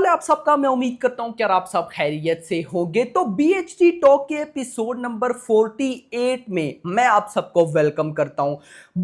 है आप सबका। मैं उम्मीद करता हूं कि आप सब खैरियत से होंगे। तो बीएचडी टॉक के एपिसोड नंबर 48 में मैं आप सबको वेलकम करता हूं।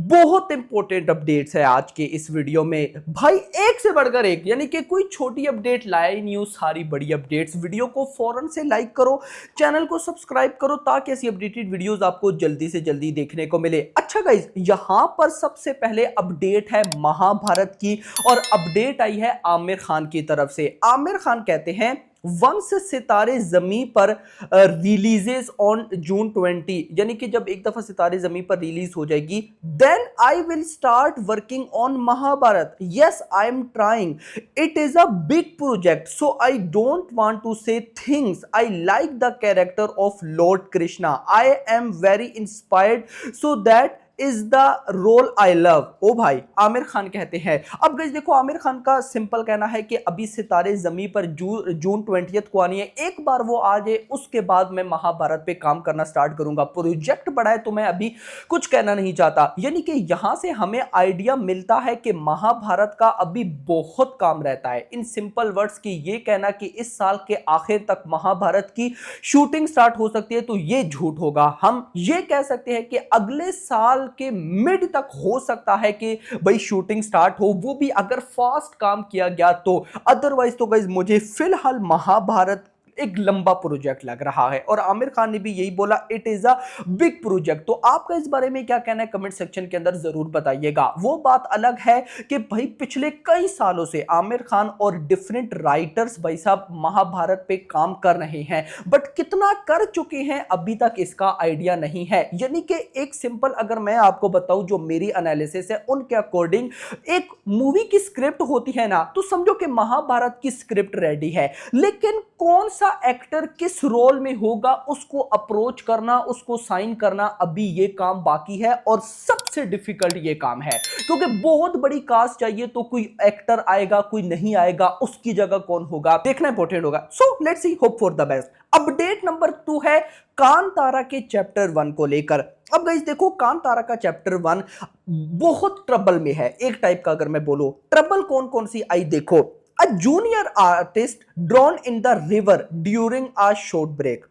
बहुत इंपॉर्टेंट अपडेट्स है आज के इस वीडियो में भाई, एक से बढ़कर एक, यानी कि कोई छोटी अपडेट लाया ही नहीं हूं, सारी बड़ी अपडेट्स। वीडियो को फौरन से लाइक करो, चैनल को सब्सक्राइब करो ताकि ऐसी अपडेटेड वीडियोस आपको जल्दी से जल्दी देखने को मिले। अच्छा गाइस, यहां पर सबसे पहले अपडेट है महाभारत की, और अपडेट आई है आमिर खान की तरफ से। आमिर खान कहते हैं वंश सितारे जमी पर रिलीजेस ऑन जून 20, यानी कि जब एक दफा सितारे जमी पर रिलीज हो जाएगी, then I will start working on Mahabharat. Yes, I am trying, it is a big project, so I don't want to say things. I like the character of lord Krishna, I am very inspired, so that is the role I love. ओ भाई, आमिर खान कहते हैं। अब guys देखो, आमिर खान का simple कहना है कि अभी सितारे जमी पर जून 20 को आनी है, एक बार वो आ जाए उसके बाद मैं महाभारत पे काम करना स्टार्ट करूंगा। प्रोजेक्ट बड़ा है तो मैं अभी कुछ कहना नहीं चाहता। यानी कि यहां से हमें आइडिया मिलता है कि महाभारत का अभी बहुत काम रहता है। इन सिंपल वर्ड्स की ये कहना कि इस साल के आखिर तक महाभारत की शूटिंग स्टार्ट हो सकती है, तो ये झूठ होगा। हम ये कह सकते हैं कि अगले साल के मिड तक हो सकता है कि भाई शूटिंग स्टार्ट हो, वो भी अगर फास्ट काम किया गया तो। अदरवाइज तो गाइस मुझे फिलहाल महाभारत एक लंबा प्रोजेक्ट लग रहा है, और आमिर खान ने भी यही बोला, it is a big project. तो आपका इस बारे में क्या कहना है कमेंट सेक्शन के अंदर जरूर बताइएगा। वो बात अलग है कि भाई पिछले कई सालों से आमिर खान और डिफरेंट राइटर्स भाई साहब महाभारत पे काम कर रहे हैं, बट कितना कर चुके हैं अभी तक इसका आइडिया नहीं है। यानी कि एक सिंपल अगर मैं आपको बताऊं, जो मेरी एनालिसिस है उनके अकॉर्डिंग, एक मूवी की स्क्रिप्ट होती है ना, तो समझो कि महाभारत की स्क्रिप्ट रेडी है, लेकिन कौन सा एक्टर किस रोल में होगा उसको अप्रोच करना, उसको साइन करना, अभी ये काम बाकी है, और सबसे डिफिकल्ट ये काम है, क्योंकि बहुत बड़ी कास्ट चाहिए। तो कोई एक्टर आएगा, कोई नहीं आएगा, उसकी जगह कौन होगा देखना इंपॉर्टेंट होगा। So let's see, hope for the best. Update number 2 है कांतारा के चैप्टर 1 को लेकर। अब गाइस देखो, कांतारा का चैप्टर 1 बहुत ट्रबल में है। एक टाइप का अगर मैं बोलूं, ट्रबल कौन कौन सी आई देखो। A junior artist drawn in the river during a short break.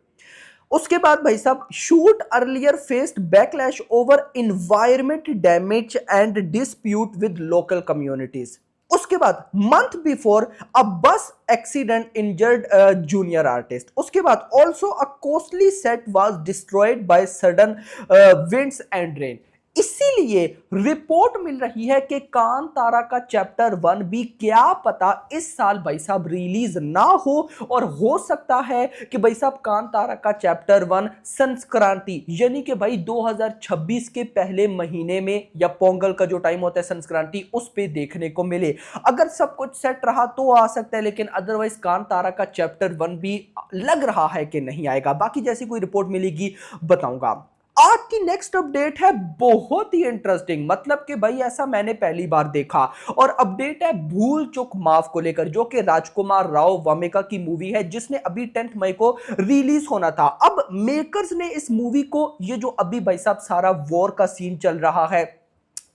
उसके बाद भाई साहब, shoot earlier faced backlash over environment damage and dispute with local communities. उसके बाद मंथ बिफोर अ बस एक्सीडेंट इंजर्ड जूनियर आर्टिस्ट। उसके बाद also a costly set was destroyed by sudden winds and rain. इसीलिए रिपोर्ट मिल रही है कि कांतारा का चैप्टर 1 भी क्या पता इस साल भाई साहब रिलीज ना हो, और हो सकता है कि भाई साहब कांतारा का चैप्टर 1 संक्रांति, यानी कि भाई 2026 के पहले महीने में, या पोंगल का जो टाइम होता है संक्रांति, उस पे देखने को मिले। अगर सब कुछ सेट रहा तो आ सकता है, लेकिन अदरवाइज कांतारा का चैप्टर 1 भी लग रहा है कि नहीं आएगा। बाकी जैसी कोई रिपोर्ट मिलेगी बताऊंगा। आज की नेक्स्ट अपडेट है बहुत ही इंटरेस्टिंग, मतलब कि भाई ऐसा मैंने पहली बार देखा, और अपडेट है भूल चूक माफ को लेकर, जो कि राजकुमार राव वामेका की मूवी है, जिसने अभी 10 मई को रिलीज होना था। अब मेकर्स ने इस मूवी को, ये जो अभी भाई साहब सारा वॉर का सीन चल रहा है,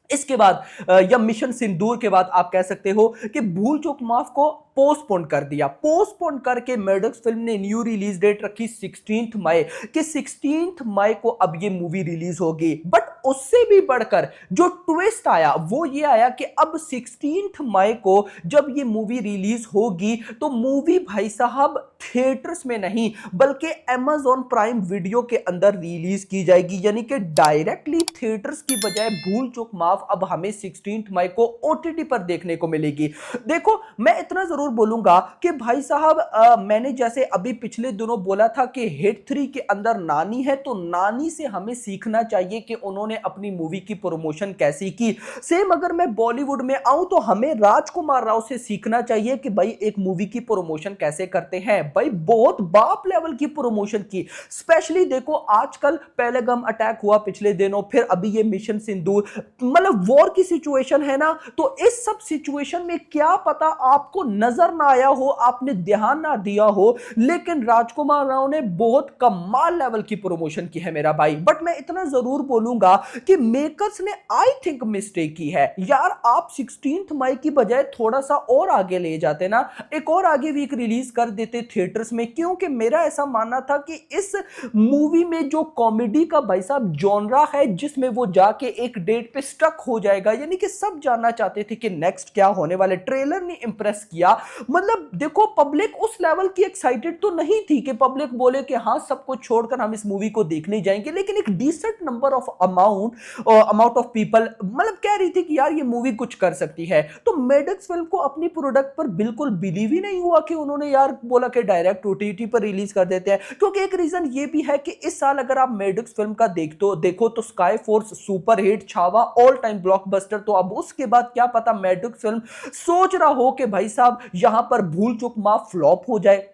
इसके बाद या मिशन सिंदूर के बाद आप कह सकते हो कि भूल चूक माफ को पोस्टपोन कर दिया। पोस्टपोन करके मेडक्स फिल्म ने न्यू रिलीज डेट रखी 16 मई, कि 16 मई को अब ये मूवी रिलीज होगी। बट उससे भी बढ़कर जो ट्विस्ट आया वो ये आया कि अब 16 मई को जब ये मूवी रिलीज होगी, तो मूवी भाई साहब थिएटर्स में नहीं बल्कि Amazon प्राइम वीडियो के अंदर रिलीज की जाएगी। यानी कि डायरेक्टली थिएटर्स की बजाय भूल चूक माफ अब हमें 16 मई को OTT पर देखने को मिलेगी। देखो, मैं इतना जरूर बोलूंगा कि भाई साहब मैंने जैसे अभी पिछले दिनों बोला था कि हिट 3 के अंदर नानी है, तो नानी से हमें सीखना चाहिए कि उन्होंने अपनी मूवी की प्रमोशन कैसी की। सेम अगर मैं बॉलीवुड में आऊं तो हमें राजकुमार राव से सीखना चाहिए कि भाई एक मूवी की प्रमोशन कैसे करते हैं। भाई बहुत बाप लेवल की प्रमोशन की। स्पेशली देखो आजकल पहलगाम अटैक हुआ पिछले दिनों, फिर अभी ये मिशन सिंदूर, मतलब वॉर की सिचुएशन है ना, तो इस सब सिचुएशन में क्या पता आपको नजर ना आया हो, आपने ध्यान ना दिया हो, लेकिन राजकुमार राव ने बहुत कमाल लेवल की प्रमोशन की है मेरा भाई। बट मैं इतना जरूर बोलूंगा कि मेकर्स ने आई थिंक मिस्टेक की है यार। आप 16 मई की बजाय थोड़ा सा और आगे ले जाते ना, एक और आगे वीक रिलीज कर देते थिएटर्स में, क्योंकि मेरा ऐसा मानना था कि इस मूवी में जो कॉमेडी का भाई साहब जॉनरा है, जिसमें वो जाके एक डेट पे स्टक हो जाएगा, यानी कि सब जानना चाहते थे कि नेक्स्ट क्या होने वाले। ट्रेलर ने इंप्रेस किया, मतलब देखो पब्लिक उस लेवल की एक्साइटेड तो नहीं थी कि पब्लिक बोले कि हाँ सब कुछ छोड़कर हम इस मूवी को देखने जाएंगे, लेकिन एक decent number of amount of people मतलब कह रही थी कि यार ये मूवी कुछ कर सकती है। तो मेडक्स फिल्म को अपनी प्रोडक्ट पर बिल्कुल बिलीव ही नहीं हुआ कि उन्होंने यार बोला कि डायरेक्ट ओटीटी पर रिलीज कर देते हैं, क्योंकि एक रीजन ये भी है कि इस साल अगर आप मेडक्स फिल्म का देखो तो sky force super hit, Chhaava all time blockbuster, तो अब उसके बाद क्या पता मेडक्स फिल्म सोच रहा हो कि भाई साहब यहां पर भूल चूक माफ फ्लॉप हो जाए,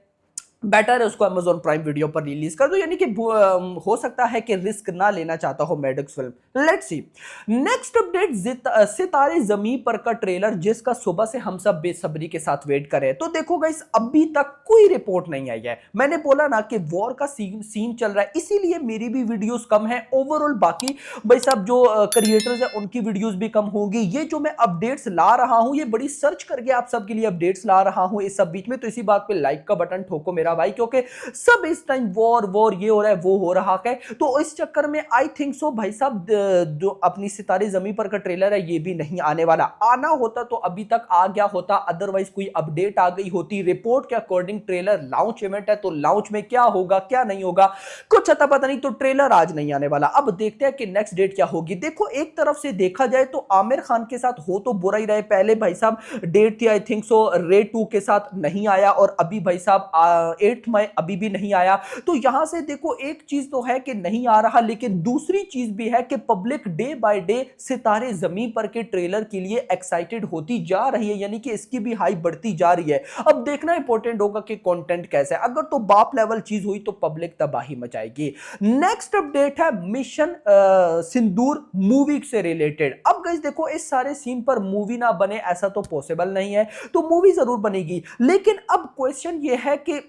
बेटर है उसको Amazon प्राइम वीडियो पर रिलीज कर दो, यानी कि हो सकता है कि रिस्क ना लेना चाहता हो Maddock film. Let's see next update, Sitaare Zameen पर का ट्रेलर, जिसका सुबह से हम सब बेसब्री के साथ वेट कर रहे हैं। तो देखो गाइस अभी तक कोई रिपोर्ट नहीं आई है। मैंने बोला ना कि वॉर का सीन चल रहा है, इसीलिए मेरी भी वीडियोस कम है ओवरऑल। बाकी भाई साहब जो क्रिएटर्स है उनकी वीडियोस भी कम होगी। ये जो मैं अपडेट्स ला रहा हूं, ये बड़ी सर्च करके आप सबके लिए अपडेट्स ला रहा हूं इस सब बीच में, तो इसी बात पे लाइक का बटन ठोको मेरा भाई, क्योंकि सब इस टाइम वॉर ये हो रहा है वो हो रहा है, तो इस चक्कर में आई थिंक सो भाई साहब जो अपनी सितारे जमीन पर का ट्रेलर है ये भी नहीं आने वाला। आना होता तो अभी तक आ गया होता, अदरवाइज कोई अपडेट आ गई होती। रिपोर्ट के अकॉर्डिंग ट्रेलर लॉन्च इवेंट है, तो लॉन्च में क्या होगा क्या नहीं होगा कुछ अता पता नहीं, तो ट्रेलर आज नहीं आने वाला। अब देखते हैं कि नेक्स्ट डेट क्या होगी। देखो एक तरफ से देखा जाए तो आमिर खान के साथ हो तो बुरा ही रहे, पहले भाई साहब डेट थी आई थिंक सो रेड 2 के साथ नहीं आया, और अभी भाई साहब 8 मई अभी भी नहीं आया। तो यहां से देखो एक चीज तो है कि नहीं आ रहा, लेकिन दूसरी चीज भी है कि पब्लिक डे बाय डे सितारे जमीन पर के ट्रेलर के लिए एक्साइटेड होती जा रही है, यानी कि इसकी भी हाइप बढ़ती जा रही है। अब देखना इंपॉर्टेंट होगा कि कंटेंट कैसा है, अगर तो बाप लेवल चीज हुई तो पब्लिक तबाही मचाएगी। नेक्स्ट अपडेट है मिशन सिंदूर मूवी से रिलेटेड। अब गाइस देखो इस सारे सीन पर मूवी ना बने ऐसा तो पॉसिबल नहीं है, तो मूवी जरूर बनेगी, लेकिन अब क्वेश्चन ये है कि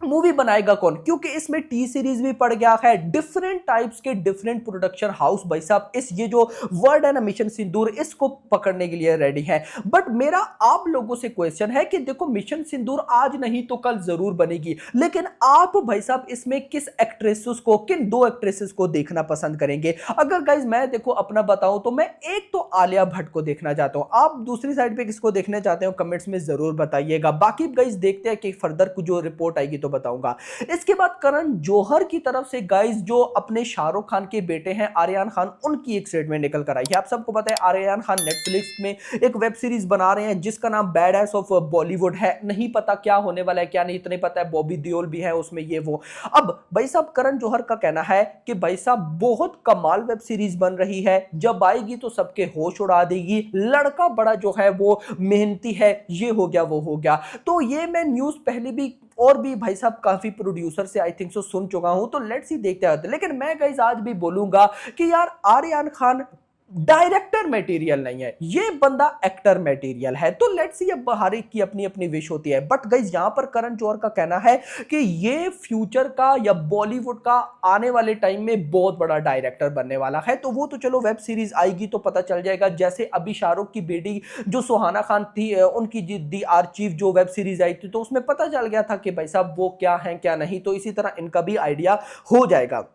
मूवी बनाएगा कौन, क्योंकि इसमें टी सीरीज भी पड़ गया है, डिफरेंट टाइप्स के डिफरेंट प्रोडक्शन हाउस भाई साहब इस ये जो वर्ड है ना मिशन सिंदूर इसको पकड़ने के लिए रेडी है। बट मेरा आप लोगों से क्वेश्चन है कि देखो मिशन सिंदूर आज नहीं तो कल जरूर बनेगी, लेकिन आप भाई साहब इसमें किस एक्ट्रेसेस को, किन दो एक्ट्रेसेस को देखना पसंद करेंगे। अगर गाइज मैं देखो अपना बताऊं तो मैं एक तो आलिया भट्ट को देखना चाहता हूं, आप दूसरी साइड पे किसको देखने चाहते हो कमेंट्स में जरूर बताइएगा। बाकी गाइज देखते हैं कि फर्दर जो रिपोर्ट आएगी तो बताऊंगा। इसके बाद करण जौहर की तरफ से गाइस जो अपने शाहरुख खान के बेटे हैं आर्यन खान, उनकी एक स्टेटमेंट निकल कर आई है। आप सबको पता है आर्यन खान नेटफ्लिक्स में एक वेब सीरीज बना रहे हैं जिसका नाम बैड एस ऑफ बॉलीवुड है। नहीं पता क्या होने वाला है क्या नहीं, इतने पता है बॉबी देओल भी है उसमें ये वो। अब भाई साहब करण जौहर का कहना है कि भाई साहब बहुत कमाल वेब सीरीज बन रही है, जब आएगी तो सबके होश उड़ा देगी, लड़का बड़ा जो है वो मेहनती है, ये हो गया वो हो गया। तो ये मैं न्यूज पहले भी और भी भाई साहब काफी प्रोड्यूसर से आई थिंक सो सुन चुका हूं, तो लेट्स ही देखते हैं। लेकिन मैं गाइस आज भी बोलूंगा कि यार आर्यन खान डायरेक्टर मटेरियल नहीं है, ये बंदा एक्टर मटेरियल है। तो लेट्स सी, अब हर एक की अपनी अपनी विश होती है। बट गाइस यहां पर करण जौहर का कहना है कि ये फ्यूचर का या बॉलीवुड का आने वाले टाइम में बहुत बड़ा डायरेक्टर बनने वाला है। तो वो तो चलो वेब सीरीज आएगी तो पता चल जाएगा, जैसे अभी शाहरुख की बेटी जो सुहाना खान थी उनकी दी आर्चीव जो वेब सीरीज आई थी, तो उसमें पता चल गया था कि भाई साहब वो क्या है क्या नहीं, तो इसी तरह इनका भी आइडिया हो जाएगा।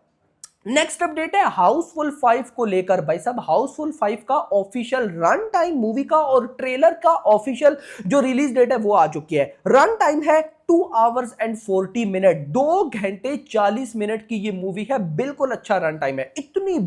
नेक्स्ट अपडेट है हाउसफुल 5 को लेकर। भाई साहब हाउसफुल 5 का ऑफिशियल रन टाइम मूवी का और ट्रेलर का ऑफिशियल जो रिलीज डेट है वो आ चुकी है। रन टाइम है 2 hours and 40 minutes, 2 घंटे 40 मिनट की ये मूवी है, बिल्कुल अच्छा रन टाइम है। इतनी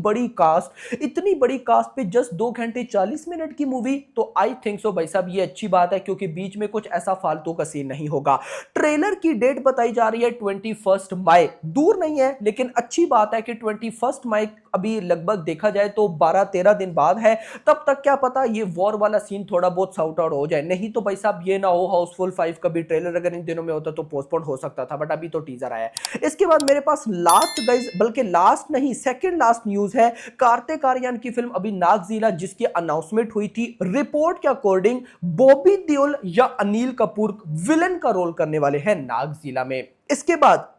बड़ी कास्ट पे जस्ट 2 घंटे 40 मिनट की मूवी, तो आई थिंक सो भाई साहब ये अच्छी बात है, क्योंकि बीच में कुछ ऐसा फालतू का सीन नहीं होगा। ट्रेलर की डेट बताई जा रही है 21 मई, दूर नहीं है, लेकिन अच्छी बात है कि 21 मई अभी लगभग देखा जाए तो 12-13 दिन बाद है। तब तक क्या पता ये वॉर वाला सीन थोड़ा बहुत सॉर्ट आउट हो जाए, नहीं तो भाई साहब ये ना हो हाउसफुल 5 का भी ट्रेलर अगर इन दिनों में होता तो पोस्टपोन हो सकता था, बट अभी तो टीजर आया है। इसके बाद मेरे पास लास्ट गाइस, बल्कि लास्ट नहीं सेकंड लास्ट न्यूज है, कार्तिक आर्यन की फिल्म अभी नागजीला जिसकी अनाउंसमेंट हुई थी, रिपोर्ट के अकॉर्डिंग बॉबी देओल या अनिल कपूर विलन का रोल करने वाले हैं नागजीला में। इसके बाद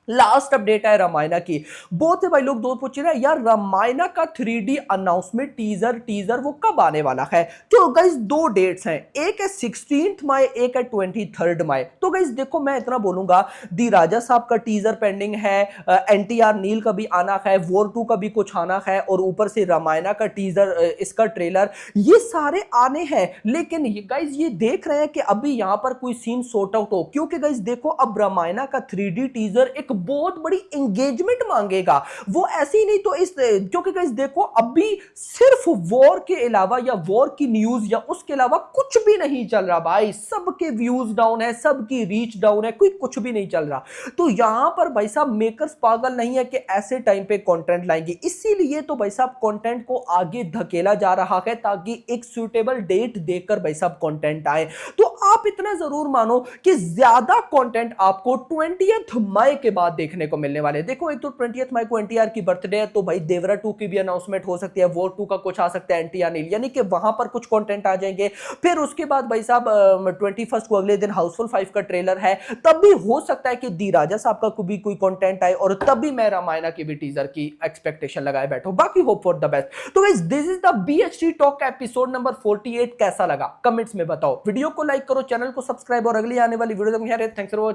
लास्ट अपडेट है रामायणा की। बहुत से भाई लोग दोस्त पूछ रहे हैं यार रामायणा का 3D अनाउंसमेंट टीजर वो कब आने वाला है। तो गाइस दो डेट्स हैं, एक है 16 मई, एक है 23 मई। तो गाइस देखो मैं इतना बोलूंगा, दी राजा साहब का टीजर पेंडिंग है, NTR नील का भी आना है, वॉर 2 का भी कुछ आना है, और ऊपर से रामायणा का टीजर, इसका ट्रेलर, ये सारे आने हैं। लेकिन गाइस ये देख रहे हैं कि अभी यहां पर कोई सीन सॉर्ट आउट हो, क्योंकि गाइस देखो अब रामायणा का 3D टीजर एक बहुत बड़ी एंगेजमेंट मांगेगा। वो ऐसे ही नहीं तो इस, क्योंकि गाइस देखो अभी सिर्फ वॉर के अलावा या वॉर की न्यूज या उसके अलावा कुछ भी नहीं चल रहा भाई। सबके व्यूज डाउन है, सबकी रीच डाउन है, कोई कुछ भी नहीं चल रहा। तो यहां पर भाई साहब मेकर्स पागल नहीं है कि ऐसे टाइम पे कंटेंट लाएंगे, इसीलिए तो भाई साहब कंटेंट को आगे धकेला जा रहा है ताकि एक सूटेबल डेट देकर भाई साहब कंटेंट आए। तो आप इतना जरूर मानो कि ज्यादा कंटेंट आपको 20 मई के बाद देखने को मिलने वाले। देखो एक तो 20 मई को NTR की बर्थडे है, तो भाई देवरा 2 की भी अनाउंसमेंट हो सकती है, वॉर 2 का कुछ आ सकता है, NTR नील, यानी कि वहां पर कुछ कंटेंट आ जाएंगे। फिर उसके बाद भाई साहब 21 को अगले दिन हाउसफुल 5 का ट्रेलर है, तब भी हो सकता है कि दी राजा साहब का भी कोई कंटेंट आए, और तब भी मैं रामायणा की भी टीजर की एक्सपेक्टेशन लगाए बैठो। बाकी होप फॉर द बेस्ट। तो guys this is the BHT talk का एपिसोड नंबर 48 कैसा लगा कमेंट्स में बताओ। वीडियो को लाइक करो, चैनल को सब्सक्राइब, और अगली आने वाली वीडियो तक थैंक्स फॉर वॉचिंग।